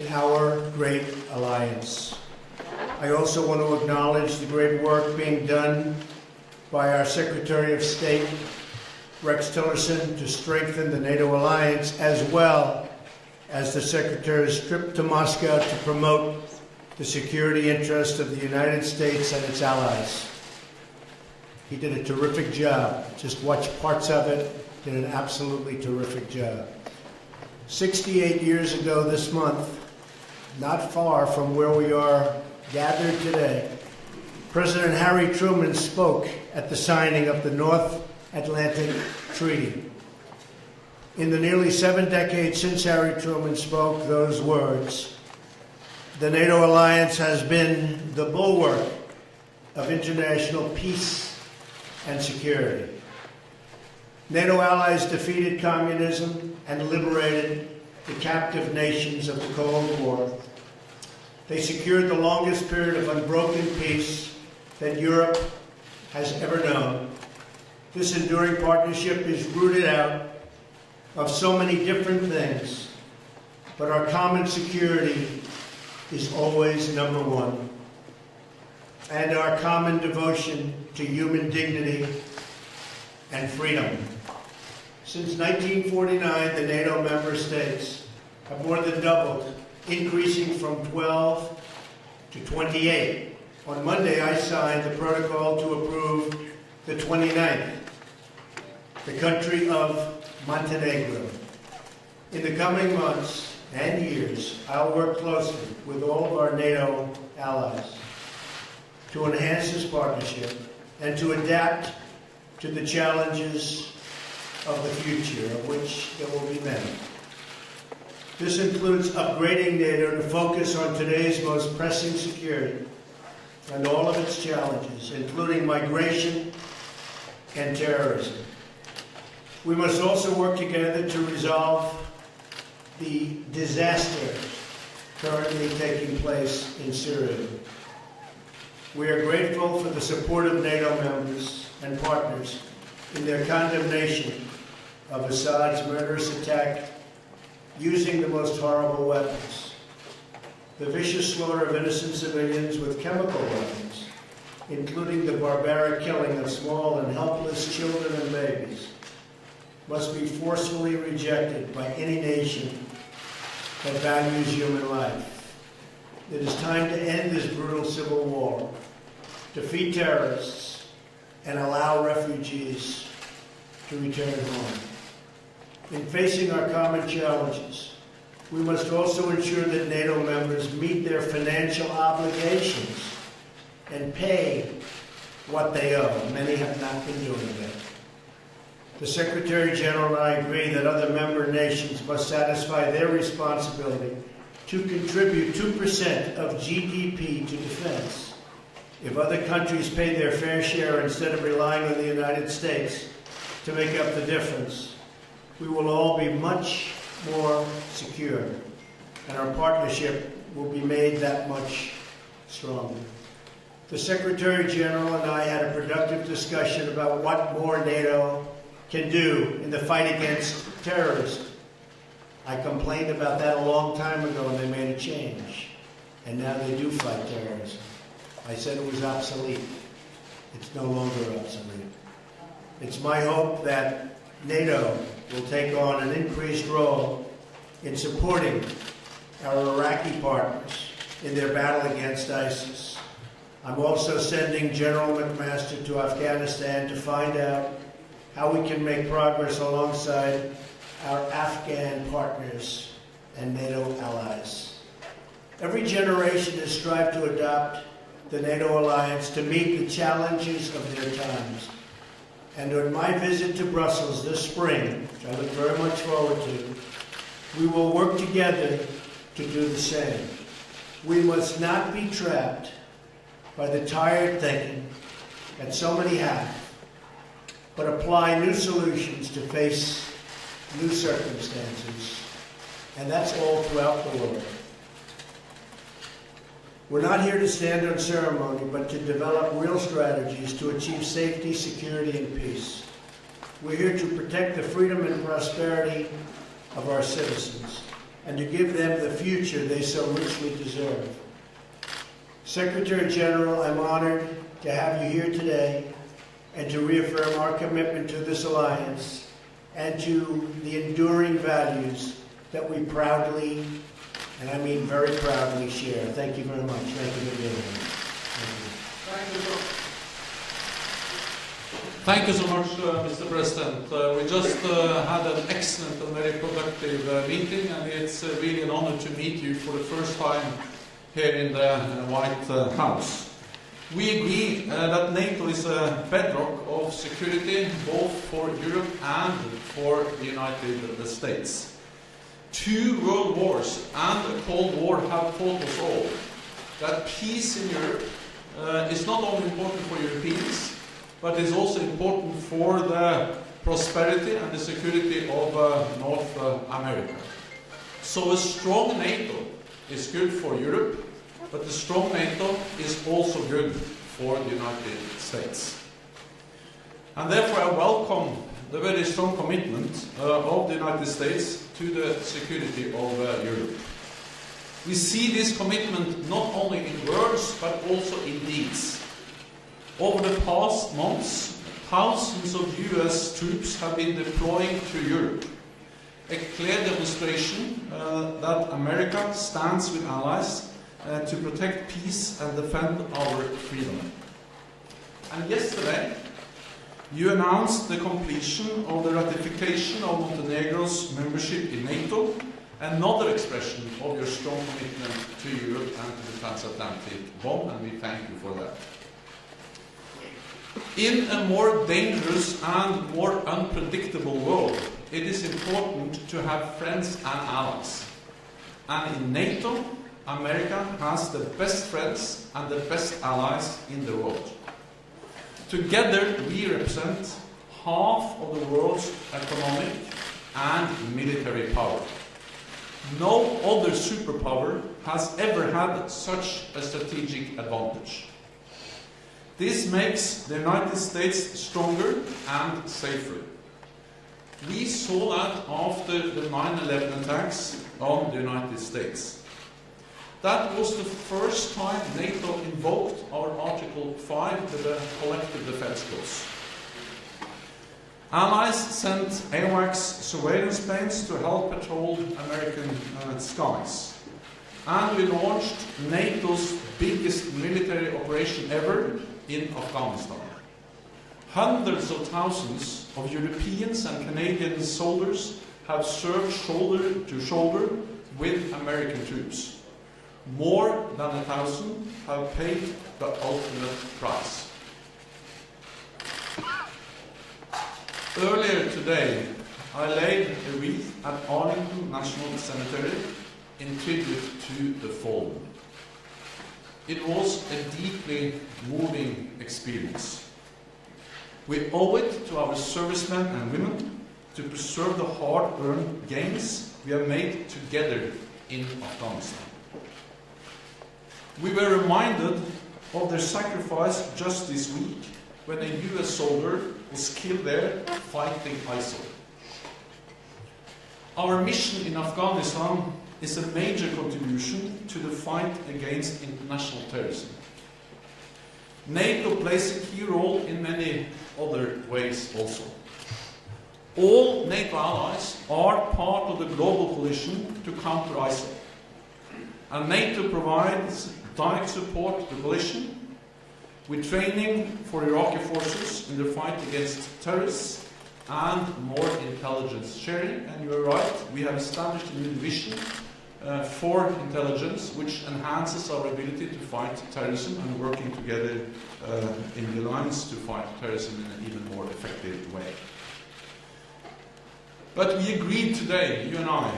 our great alliance. I also want to acknowledge the great work being done by our Secretary of State, Rex Tillerson, to strengthen the NATO alliance, as well as the Secretary's trip to Moscow to promote the security interests of the United States and its allies. He did a terrific job. Just watch parts of it. Did an absolutely terrific job. 68 years ago this month, not far from where we are gathered today, President Harry Truman spoke at the signing of the North Atlantic Treaty. In the nearly 7 decades since Harry Truman spoke those words, the NATO alliance has been the bulwark of international peace and security. NATO allies defeated communism and liberated the captive nations of the Cold War. They secured the longest period of unbroken peace that Europe has ever known. This enduring partnership is rooted out of so many different things, but our common security is always number one, and our common devotion to human dignity and freedom. Since 1949, the NATO member states have more than doubled, increasing from 12 to 28. On Monday, I signed the protocol to approve the 29th, the country of Montenegro. In the coming months and years, I'll work closely with all of our NATO allies to enhance this partnership and to adapt to the challenges of the future, of which there will be many. This includes upgrading NATO to focus on today's most pressing security and all of its challenges, including migration and terrorism. We must also work together to resolve the disaster currently taking place in Syria. We are grateful for the support of NATO members and partners in their condemnation of Assad's murderous attack using the most horrible weapons. The vicious slaughter of innocent civilians with chemical weapons, including the barbaric killing of small and helpless children and babies, must be forcefully rejected by any nation that values human life. It is time to end this brutal civil war, defeat terrorists, and allow refugees to return home. In facing our common challenges, we must also ensure that NATO members meet their financial obligations and pay what they owe. Many have not been doing that. The Secretary General and I agree that other member nations must satisfy their responsibility to contribute 2% of GDP to defense. If other countries pay their fair share instead of relying on the United States to make up the difference, we will all be much more secure, and our partnership will be made that much stronger. The Secretary General and I had a productive discussion about what more NATO can do in the fight against terrorism. I complained about that a long time ago, and they made a change, and now they do fight terrorism. I said it was obsolete. It's no longer obsolete. It's my hope that NATO will take on an increased role in supporting our Iraqi partners in their battle against ISIS. I'm also sending General McMaster to Afghanistan to find out how we can make progress alongside our Afghan partners and NATO allies. Every generation has strived to adopt the NATO alliance to meet the challenges of their times. And on my visit to Brussels this spring, which I look very much forward to, we will work together to do the same. We must not be trapped by the tired thinking that so many have, but apply new solutions to face new circumstances. And that's all throughout the world. We're not here to stand on ceremony, but to develop real strategies to achieve safety, security, and peace. We're here to protect the freedom and prosperity of our citizens. and to give them the future they so richly deserve. Secretary General, I'm honored to have you here today and to reaffirm our commitment to this alliance and to the enduring values that we proudly, and I mean very proudly, share. Thank you very much. Thank you for being here. Thank you so much, Mr. President. We just had an excellent and very productive meeting, and it's really an honor to meet you for the first time here in the White House. We agree that NATO is a bedrock of security both for Europe and for the United States. 2 world wars and a Cold War have taught us all that peace in Europe is not only important for Europeans, but is also important for the prosperity and the security of North America. So a strong NATO is good for Europe, but a strong NATO is also good for the United States. And therefore I welcome the very strong commitment of the United States to the security of Europe. We see this commitment not only in words, but also in deeds. Over the past months, thousands of US troops have been deploying to Europe. A clear demonstration that America stands with allies to protect peace and defend our freedom. And yesterday, you announced the completion of the ratification of Montenegro's membership in NATO, another expression of your strong commitment to Europe and to the transatlantic bond, and we thank you for that. In a more dangerous and more unpredictable world, it is important to have friends and allies. And in NATO, America has the best friends and the best allies in the world. Together, we represent half of the world's economic and military power. No other superpower has ever had such a strategic advantage. This makes the United States stronger and safer. We saw that after the 9/11 attacks on the United States. That was the first time NATO invoked our Article 5 with the collective defense clause. Allies sent AWACS surveillance planes to help patrol American skies. And we launched NATO's biggest military operation ever in Afghanistan. Hundreds of thousands of Europeans and Canadian soldiers have served shoulder to shoulder with American troops. More than 1,000 have paid the ultimate price. Earlier today, I laid a wreath at Arlington National Cemetery in tribute to the fallen. It was a deeply moving experience. We owe it to our servicemen and women to preserve the hard-earned gains we have made together in Afghanistan. We were reminded of their sacrifice just this week when a US soldier was killed there fighting ISIL. Our mission in Afghanistan is a major contribution to the fight against international terrorism. NATO plays a key role in many other ways also. All NATO allies are part of the global coalition to counter ISIL. And NATO provides direct support to the coalition with training for Iraqi forces in the fight against terrorists and more intelligence sharing. And you are right, we have established a new division for intelligence, which enhances our ability to fight terrorism and working together in the alliance to fight terrorism in an even more effective way. But we agreed today, you and I,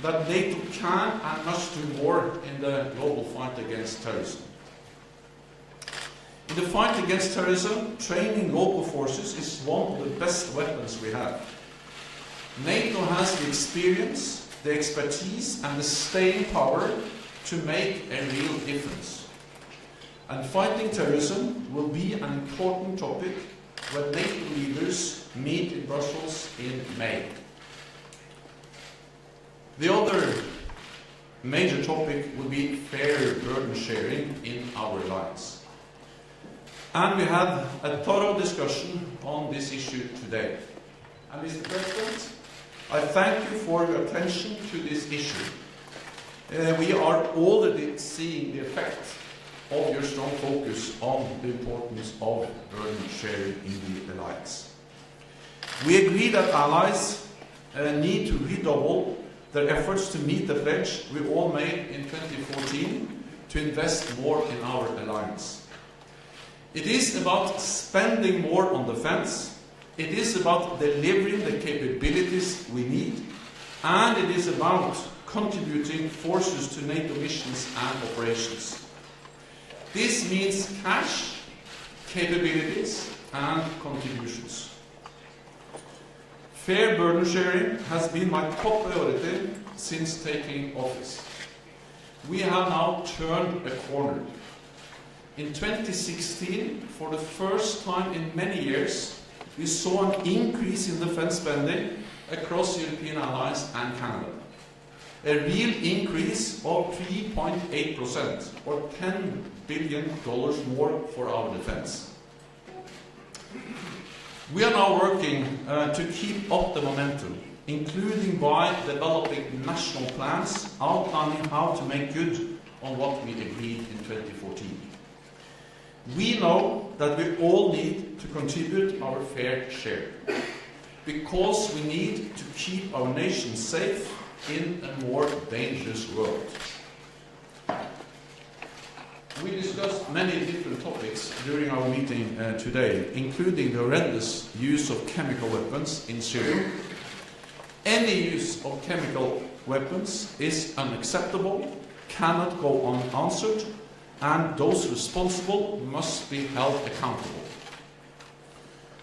that NATO can and must do more in the global fight against terrorism. In the fight against terrorism, training local forces is one of the best weapons we have. NATO has the experience, the expertise and the staying power to make a real difference. And fighting terrorism will be an important topic when NATO leaders meet in Brussels in May. The other major topic will be fair burden sharing in our alliance. And we had a thorough discussion on this issue today. And Mr. President, I thank you for your attention to this issue. We are already seeing the effect of your strong focus on the importance of burden sharing in the alliance. We agree that allies need to redouble their efforts to meet the pledge we all made in 2014 to invest more in our alliance. It is about spending more on defense, it is about delivering the capabilities we need, and it is about contributing forces to NATO missions and operations. This means cash, capabilities, and contributions. Fair burden sharing has been my top priority since taking office. We have now turned a corner. In 2016, for the first time in many years, we saw an increase in defense spending across European allies and Canada. A real increase of 3.8%, or $10 billion more for our defense. We are now working to keep up the momentum, including by developing national plans outlining how to make good on what we agreed in 2014. We know that we all need to contribute our fair share, because we need to keep our nation safe in a more dangerous world. We discussed many different topics during our meeting today, including the horrendous use of chemical weapons in Syria. Any use of chemical weapons is unacceptable, cannot go unanswered, and those responsible must be held accountable.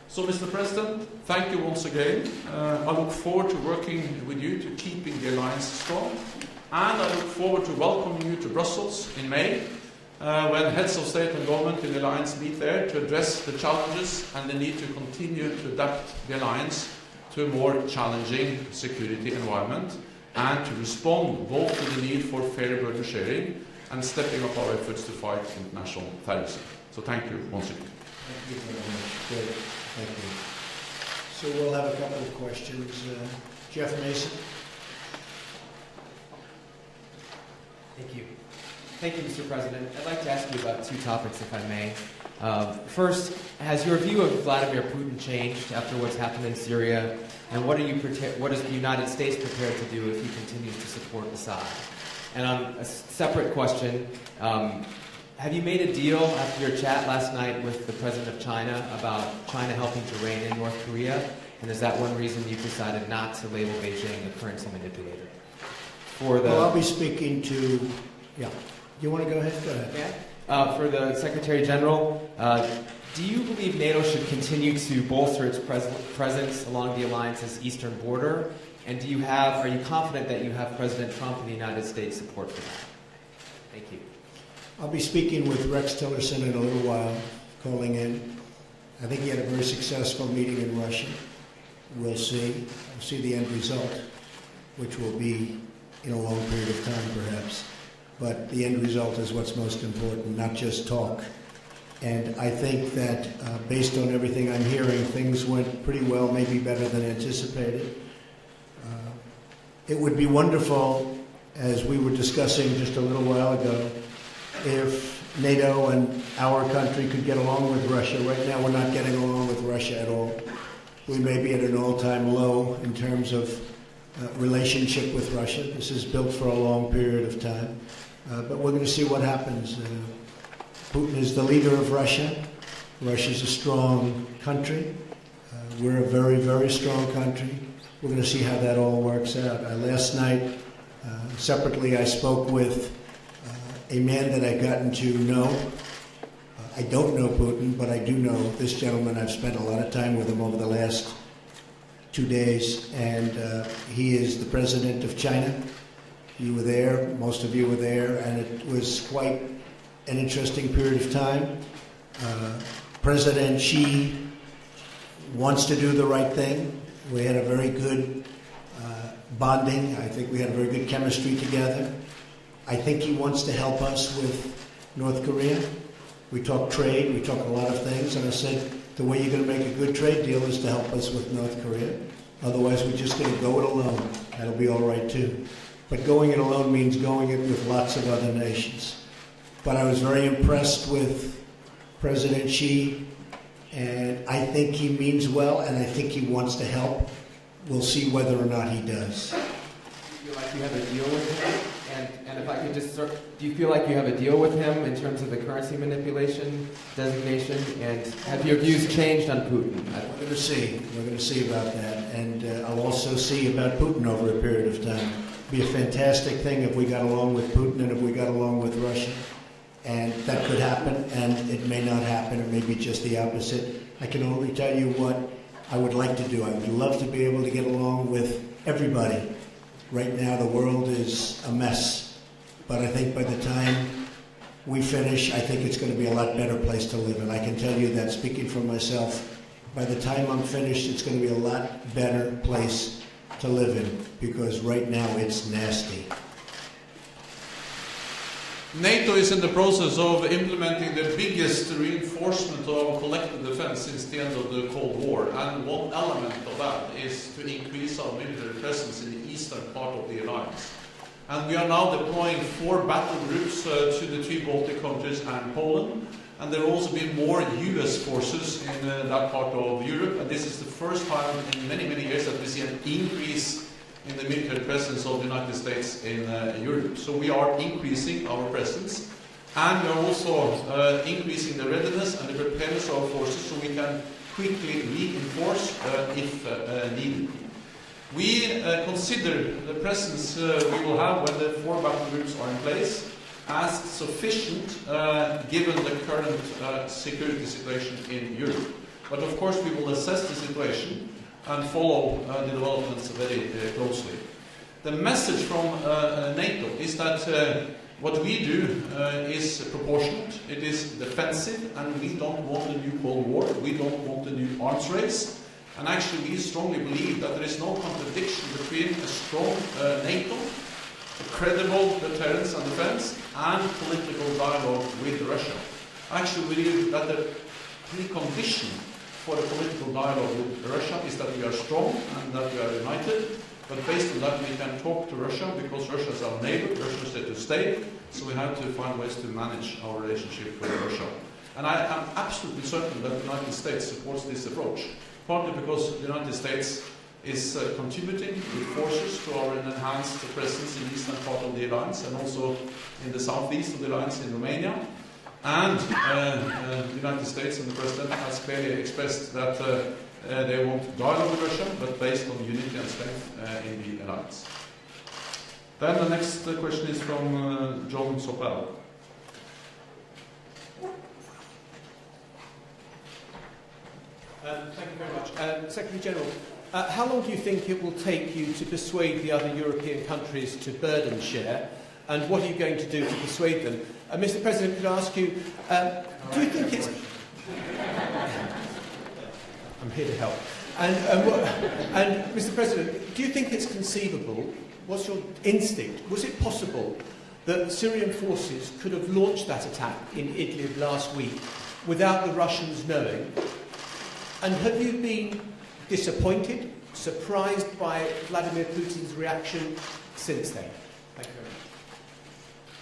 So, Mr. President, thank you once again. I look forward to working with you to keeping the alliance strong, and I look forward to welcoming you to Brussels in May, when heads of state and government in the alliance meet there to address the challenges and the need to continue to adapt the alliance to a more challenging security environment, and to respond both to the need for fair burden sharing and stepping up our efforts to fight international terrorism. So thank you once again. Thank you very much. Great. Thank you. So we'll have a couple of questions. Jeff Mason. Thank you. Thank you, Mr. President. I'd like to ask you about two topics, if I may. First, has your view of Vladimir Putin changed after what's happened in Syria? And what is the United States prepared to do if he continues to support Assad? And on a separate question, have you made a deal after your chat last night with the President of China about China helping to rein in North Korea? And is that one reason you've decided not to label Beijing a currency manipulator? Well, I'll be speaking to... Yeah. You want to go ahead? Go ahead. Yeah. For the Secretary General, do you believe NATO should continue to bolster its presence along the alliance's eastern border? And are you confident that you have President Trump and the United States support for that? Thank you. I'll be speaking with Rex Tillerson in a little while, calling in. I think he had a very successful meeting in Russia. We'll see. We'll see the end result, which will be in a long period of time, perhaps. But the end result is what's most important, not just talk. And I think that based on everything I'm hearing, things went pretty well, maybe better than anticipated. It would be wonderful, as we were discussing just a little while ago, if NATO and our country could get along with Russia. Right now we're not getting along with Russia at all. We may be at an all-time low in terms of relationship with Russia. This is built for a long period of time. But we're going to see what happens. Putin is the leader of Russia. Russia's a strong country. We're a very, very strong country. We're going to see how that all works out. Last night, separately, I spoke with a man that I've gotten to know. I don't know Putin, but I do know this gentleman. I've spent a lot of time with him over the last 2 days, and he is the president of China. You were there, most of you were there, and it was quite an interesting period of time. President Xi wants to do the right thing. We had a very good bonding. I think we had a very good chemistry together. I think he wants to help us with North Korea. We talk trade, we talk a lot of things, and I said, the way you're going to make a good trade deal is to help us with North Korea. Otherwise, we're just going to go it alone. That'll be all right, too. But going it alone means going it with lots of other nations. But I was very impressed with President Xi, and I think he means well, and I think he wants to help. We'll see whether or not he does. Do you feel like you have a deal with him? And if I could just do you feel like you have a deal with him in terms of the currency manipulation designation? And have your views changed on Putin? We're going to see. We're going to see about that. And I'll also see about Putin over a period of time. It'd be a fantastic thing if we got along with Putin and if we got along with Russia. And that could happen, and it may not happen. It may be just the opposite. I can only tell you what I would like to do. I would love to be able to get along with everybody. Right now, the world is a mess. But I think by the time we finish, I think it's going to be a lot better place to live. And I can tell you that, speaking for myself, by the time I'm finished, it's going to be a lot better place to live in. Because right now, it's nasty. NATO is in the process of implementing the biggest reinforcement of our collective defense since the end of the Cold War, and one element of that is to increase our military presence in the eastern part of the alliance. And we are now deploying 4 battle groups to the 3 Baltic countries and Poland, and there will also be more US forces in that part of Europe, and this is the first time in many, many years that we see an increase in the military presence of the United States in Europe. So we are increasing our presence, and we are also increasing the readiness and the preparedness of our forces so we can quickly reinforce if needed. We consider the presence we will have when the 4 battle groups are in place as sufficient given the current security situation in Europe. But of course we will assess the situation and follow the developments very closely. The message from NATO is that what we do is proportionate, it is defensive, and we don't want a new Cold War, we don't want a new arms race. And actually we strongly believe that there is no contradiction between a strong NATO, a credible deterrence and defense, and political dialogue with Russia. Actually we believe that the precondition for the political dialogue with Russia is that we are strong and that we are united, but based on that we can talk to Russia because Russia is our neighbor, Russia is there to stay, so we have to find ways to manage our relationship with Russia. And I am absolutely certain that the United States supports this approach, partly because the United States is contributing with forces to our enhanced presence in the eastern part of the alliance and also in the southeast of the alliance in Romania. And the United States and the President has clearly expressed that they want dialogue with Russia, but based on unity and strength in the alliance. Then the next question is from John Sopel. Thank you very much. Secretary General, how long do you think it will take you to persuade the other European countries to burden share, and what are you going to do to persuade them? Mr. President, could I ask you, do you think it's... I'm here to help. And Mr. President, do you think it's conceivable, what's your instinct, was it possible that Syrian forces could have launched that attack in Idlib last week without the Russians knowing? And have you been disappointed, surprised by Vladimir Putin's reaction since then? Thank you very much.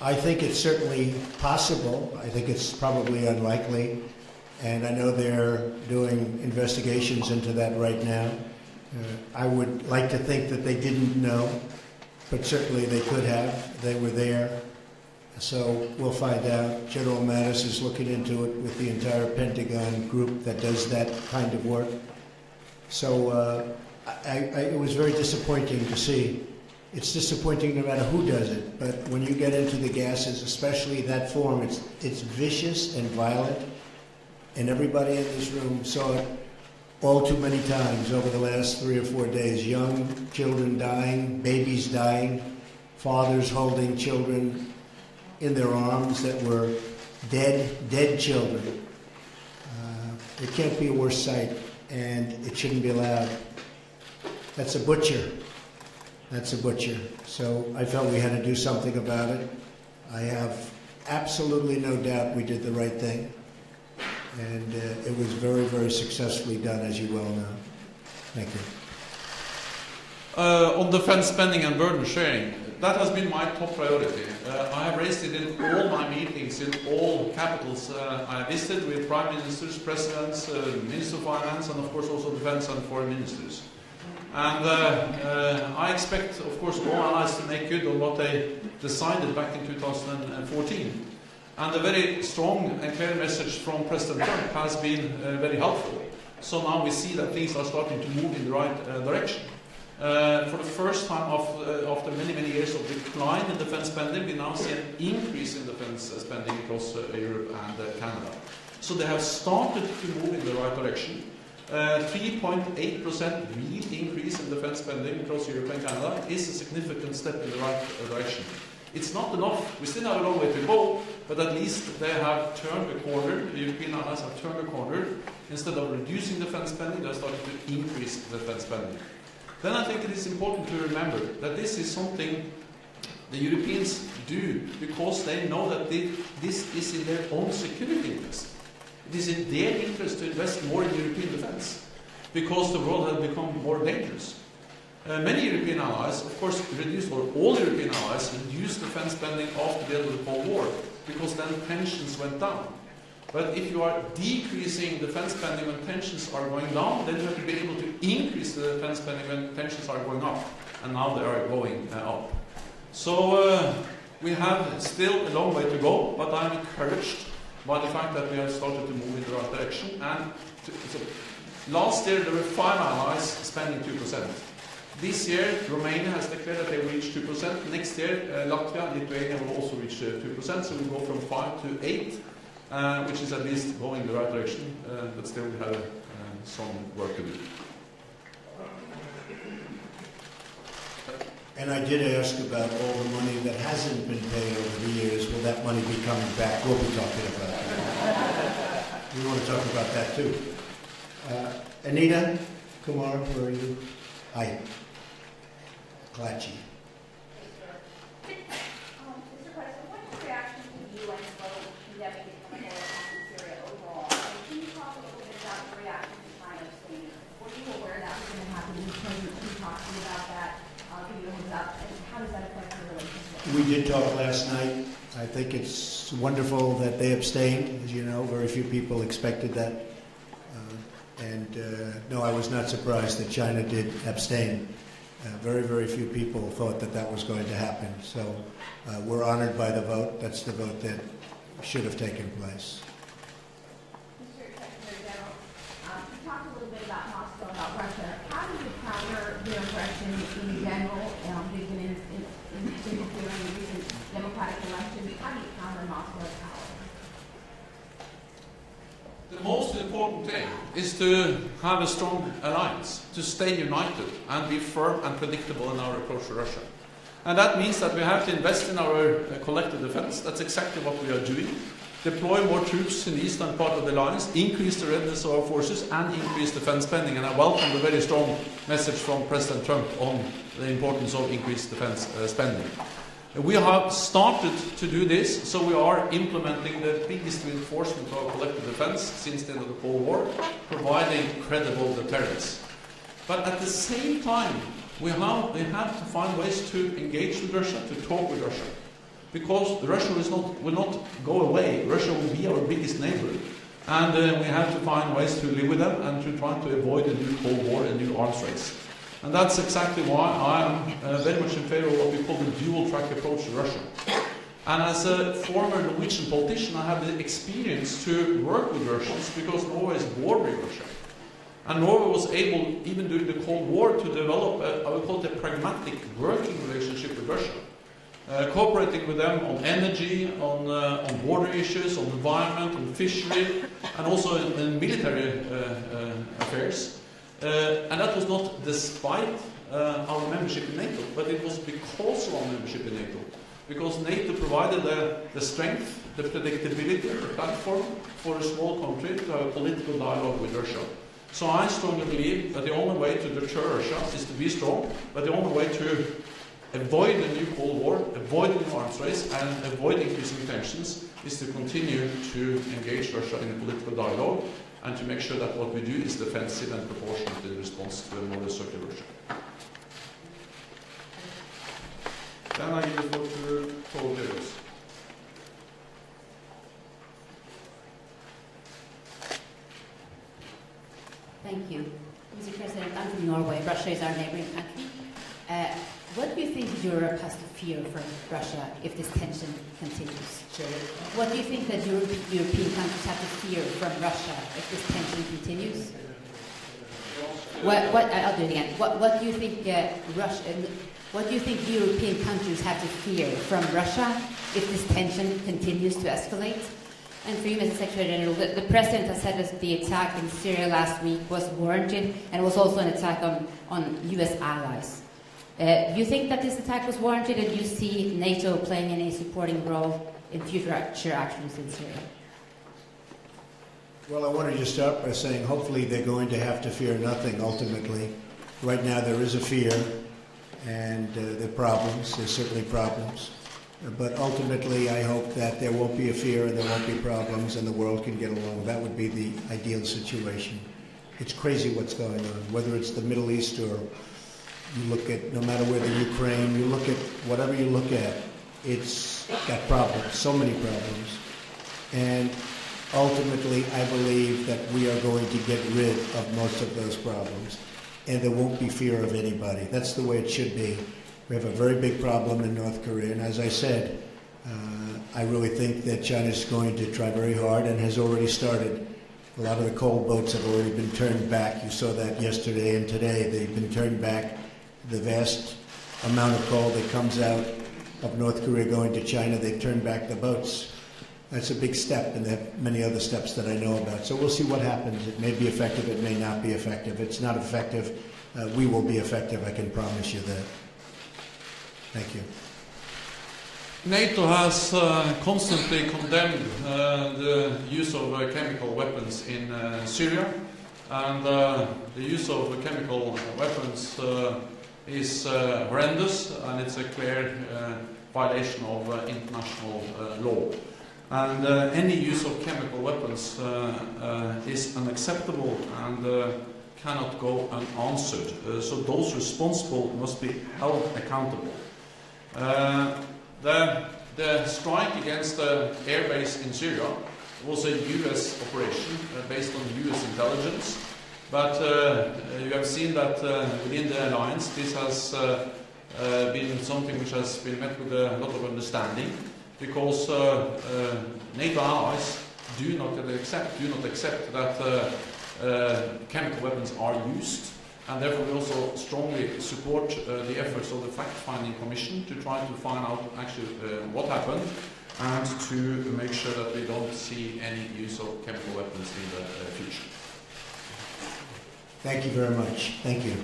I think it's certainly possible. I think it's probably unlikely. And I know they're doing investigations into that right now. I would like to think that they didn't know, but certainly they could have. They were there. So we'll find out. General Mattis is looking into it with the entire Pentagon group that does that kind of work. So it was very disappointing to see. It's disappointing no matter who does it, but when you get into the gases, especially that form, it's vicious and violent, and everybody in this room saw it all too many times over the last 3 or 4 days. Young children dying, babies dying, fathers holding children in their arms that were dead children. It can't be a worse sight, and it shouldn't be allowed. That's a butcher. That's a butcher. So I felt we had to do something about it. I have absolutely no doubt we did the right thing, and it was very, very successfully done, as you well know. Thank you. On defense spending and burden sharing, that has been my top priority. I have raised it in all my meetings in all capitals I have visited with prime ministers, presidents, minister of finance, and of course also defense and foreign ministers. And I expect, of course, all allies to make good on what they decided back in 2014. And a very strong and clear message from President Trump has been very helpful. So now we see that things are starting to move in the right direction. For the first time after many, many years of decline in defense spending, we now see an increase in defense spending across Europe and Canada. So they have started to move in the right direction. 3.8% real increase in defense spending across Europe and Canada is a significant step in the right direction. It's not enough. We still have a long way to go, but at least they have turned the corner. The European allies have turned the corner. Instead of reducing defense spending, they are starting to increase defense spending. Then I think it is important to remember that this is something the Europeans do because they know that this is in their own security interest. It is in their interest to invest more in European defense because the world has become more dangerous. Many European allies, of course, all European allies reduced defense spending after the end of the Cold War because then tensions went down. But if you are decreasing defense spending when tensions are going down, then you have to be able to increase the defense spending when tensions are going up. And now they are going up. So we have still a long way to go, but I'm encouraged by the fact that we have started to move in the right direction. And last year there were 5 allies spending 2%. This year, Romania has declared that they will reach 2%. Next year, Latvia and Lithuania will also reach 2%. So we go from 5 to 8, which is at least going in the right direction. But still, we have some work to do. And I did ask about all the money that hasn't been paid over the years. Will that money be coming back? We'll be talking about that. We want to talk about that too. Anita Kumar, where are you? Hi. Klachi. Mr. President, what's your reaction to the UN's global pandemic economic attack in Syria overall? And can you talk a little bit about the reaction to China's statement? Were you aware that was going to happen? Was President talking about that? Give you a heads up. And how does that affect your relationship? We did talk last night. I think it's wonderful that they abstained. As you know, very few people expected that. No, I was not surprised that China did abstain. Very, very few people thought that that was going to happen. So we're honored by the vote. That's the vote that should have taken place. Mr. Secretary General, you talked a little bit about Moscow, about Russia. How do you counter their aggression in general? They've been interfering in recent democratic elections. How do you counter Moscow's power? The most important thing is to have a strong alliance, to stay united and be firm and predictable in our approach to Russia. And that means that we have to invest in our collective defense. That's exactly what we are doing. Deploy more troops in the eastern part of the alliance, increase the readiness of our forces, and increase defense spending. And I welcome the very strong message from President Trump on the importance of increased defense spending. We have started to do this, so we are implementing the biggest reinforcement of our collective defense since the end of the Cold War, providing credible deterrence. But at the same time, we have to find ways to engage with Russia, to talk with Russia. Because Russia will not go away. Russia will be our biggest neighbor. And we have to find ways to live with them and to try to avoid a new Cold War, a new arms race. And that's exactly why I am very much in favor of what we call the dual-track approach to Russia. And as a former Norwegian politician, I have the experience to work with Russians because Norway is bordering Russia. And Norway was able, even during the Cold War, to develop I would call it a pragmatic working relationship with Russia. Cooperating with them on energy, on border issues, on environment, on fishery, and also in military affairs. And that was not despite our membership in NATO, but it was because of our membership in NATO. Because NATO provided the strength, the predictability, the platform for a small country to have a political dialogue with Russia. So I strongly believe that the only way to deter Russia is to be strong, but the only way to avoid a new Cold War, avoid a new arms race, and avoid increasing tensions is to continue to engage Russia in a political dialogue and to make sure that what we do is defensive and proportionate in response to a more destructive Russia. Then I give the floor to Paul Davis. Thank you. Mr. President, I'm from Norway. Russia is our neighboring country. What do you think Europe has to fear from Russia if this tension continues? What do you think that European countries have to fear from Russia if this tension continues? I'll do it again. What do you think What do you think European countries have to fear from Russia if this tension continues to escalate? And for you, Mr. Secretary General, the President has said that the attack in Syria last week was warranted and was also an attack on U.S. allies. Do you think that this attack was warranted, and do you see NATO playing any supporting role in future actions in Syria? Well, I wanted to start by saying hopefully they're going to have to fear nothing ultimately. Right now there is a fear, and there are problems. There's certainly problems. But ultimately I hope that there won't be a fear and there won't be problems and the world can get along. That would be the ideal situation. It's crazy what's going on, whether it's the Middle East or you look at, no matter where the Ukraine, you look at whatever you look at, it's got problems, so many problems. And ultimately, I believe that we are going to get rid of most of those problems, and there won't be fear of anybody. That's the way it should be. We have a very big problem in North Korea, and as I said, I really think that China is going to try very hard and has already started. A lot of the coal boats have already been turned back. You saw that yesterday and today. They've been turned back. The vast amount of coal that comes out of North Korea going to China, they've turned back the boats. That's a big step, and there are many other steps that I know about. So we'll see what happens. It may be effective, it may not be effective. It's not effective. We will be effective, I can promise you that. Thank you. NATO has constantly condemned the use of chemical weapons in Syria, and the use of chemical weapons is horrendous, and it's a clear violation of international law. And any use of chemical weapons is unacceptable and cannot go unanswered. So those responsible must be held accountable. The strike against the airbase in Syria was a U.S. operation based on U.S. intelligence, but you have seen that within the alliance this has been something which has been met with a lot of understanding, because NATO allies do not accept that chemical weapons are used. And therefore we also strongly support the efforts of the fact-finding commission to try to find out actually what happened and to make sure that we don't see any use of chemical weapons in the future. Thank you very much. Thank you.